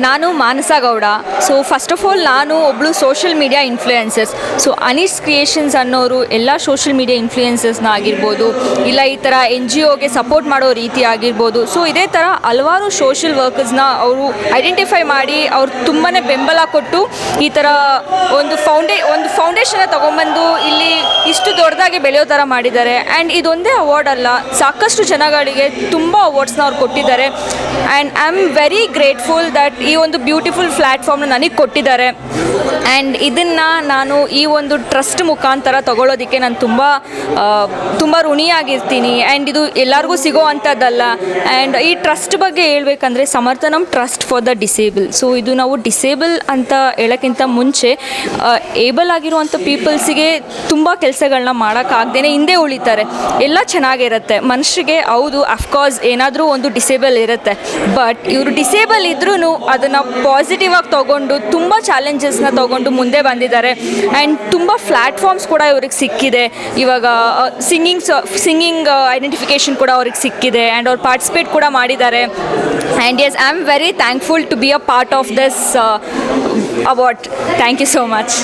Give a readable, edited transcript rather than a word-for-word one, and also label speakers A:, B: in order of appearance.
A: ನಾನು Manasa Gowda. So first of all ನಾನು ಒಬ್ಬಳು social media influencers. So Anees Creations ಅನ್ನೋರು ಎಲ್ಲ ಸೋಷಿಯಲ್ ಮೀಡಿಯಾ ಇನ್ಫ್ಲೂಯೆನ್ಸಸ್ನ ಆಗಿರ್ಬೋದು, ಇಲ್ಲ ಈ ಥರ NGOಗೆ ಸಪೋರ್ಟ್ ಮಾಡೋ ರೀತಿ ಆಗಿರ್ಬೋದು. ಸೊ ಇದೇ ಥರ ಹಲವಾರು ಸೋಷಿಯಲ್ ವರ್ಕರ್ಸ್ನ ಅವರು ಐಡೆಂಟಿಫೈ ಮಾಡಿ ಅವ್ರು ತುಂಬಾ ಬೆಂಬಲ ಕೊಟ್ಟು ಈ ಥರ ಒಂದು ಫೌಂಡೇಶನ್ನ ತೊಗೊಂಬಂದು ಇಲ್ಲಿ ಇಷ್ಟು ದೊಡ್ಡದಾಗಿ ಬೆಳೆಯೋ ಥರ ಮಾಡಿದ್ದಾರೆ. ಆ್ಯಂಡ್ ಇದೊಂದೇ ಅವಾರ್ಡ್ ಅಲ್ಲ, ಸಾಕಷ್ಟು ಜನಗಳಿಗೆ ತುಂಬ ಅವಾರ್ಡ್ಸ್ನ ಅವ್ರು ಕೊಟ್ಟಿದ್ದಾರೆ. And I am very grateful that ಈ ಒಂದು ಬ್ಯೂಟಿಫುಲ್ ಪ್ಲ್ಯಾಟ್ಫಾರ್ಮ್ನ ನನಗೆ ಕೊಟ್ಟಿದ್ದಾರೆ. ಆ್ಯಂಡ್ ಇದನ್ನು ನಾನು ಈ ಒಂದು ಟ್ರಸ್ಟ್ ಮುಖಾಂತರ ತಗೊಳ್ಳೋದಕ್ಕೆ ನಾನು ತುಂಬ ಋಣಿಯಾಗಿರ್ತೀನಿ. ಆ್ಯಂಡ್ ಇದು ಎಲ್ಲರಿಗೂ ಸಿಗೋ ಅಂಥದ್ದಲ್ಲ. ಆ್ಯಂಡ್ ಈ ಟ್ರಸ್ಟ್ ಬಗ್ಗೆ ಹೇಳ್ಬೇಕಂದ್ರೆ Samarthanam trust for the disable. So ಇದು ನಾವು ಡಿಸೇಬಲ್ ಅಂತ ಹೇಳೋಕ್ಕಿಂತ ಮುಂಚೆ ಏಬಲ್ ಆಗಿರುವಂಥ ಪೀಪಲ್ಸಿಗೆ ತುಂಬ ಕೆಲಸಗಳನ್ನ ಮಾಡೋಕ್ಕಾಗ್ದೇ ಹಿಂದೆ ಉಳಿತಾರೆ. ಎಲ್ಲ ಚೆನ್ನಾಗಿರುತ್ತೆ ಮನುಷ್ಯರಿಗೆ. ಹೌದು, ಅಫ್ಕೋರ್ಸ್ ಏನಾದರೂ ಒಂದು ಡಿಸೇಬಲ್ ಇರುತ್ತೆ, ಬಟ್ ಇವರು ಡಿಸೇಬಲ್ ಇದ್ರೂ ಅದನ್ನು ಪಾಸಿಟಿವ್ ಆಗಿ ತೊಗೊಂಡು ತುಂಬ ಚಾಲೆಂಜಸ್ನ ತೊಗೊಂಡು ಮುಂದೆ ಬಂದಿದ್ದಾರೆ. ಆ್ಯಂಡ್ ತುಂಬ ಪ್ಲ್ಯಾಟ್ಫಾರ್ಮ್ಸ್ ಕೂಡ ಇವ್ರಿಗೆ ಸಿಕ್ಕಿದೆ. ಇವಾಗ ಸಿಂಗಿಂಗ್ ಐಡೆಂಟಿಫಿಕೇಷನ್ ಕೂಡ ಅವ್ರಿಗೆ ಸಿಕ್ಕಿದೆ. ಆ್ಯಂಡ್ ಅವ್ರು ಪಾರ್ಟಿಸಿಪೇಟ್ ಕೂಡ ಮಾಡಿದ್ದಾರೆ. And yes, I am very thankful to be a part of this award. Thank you so much.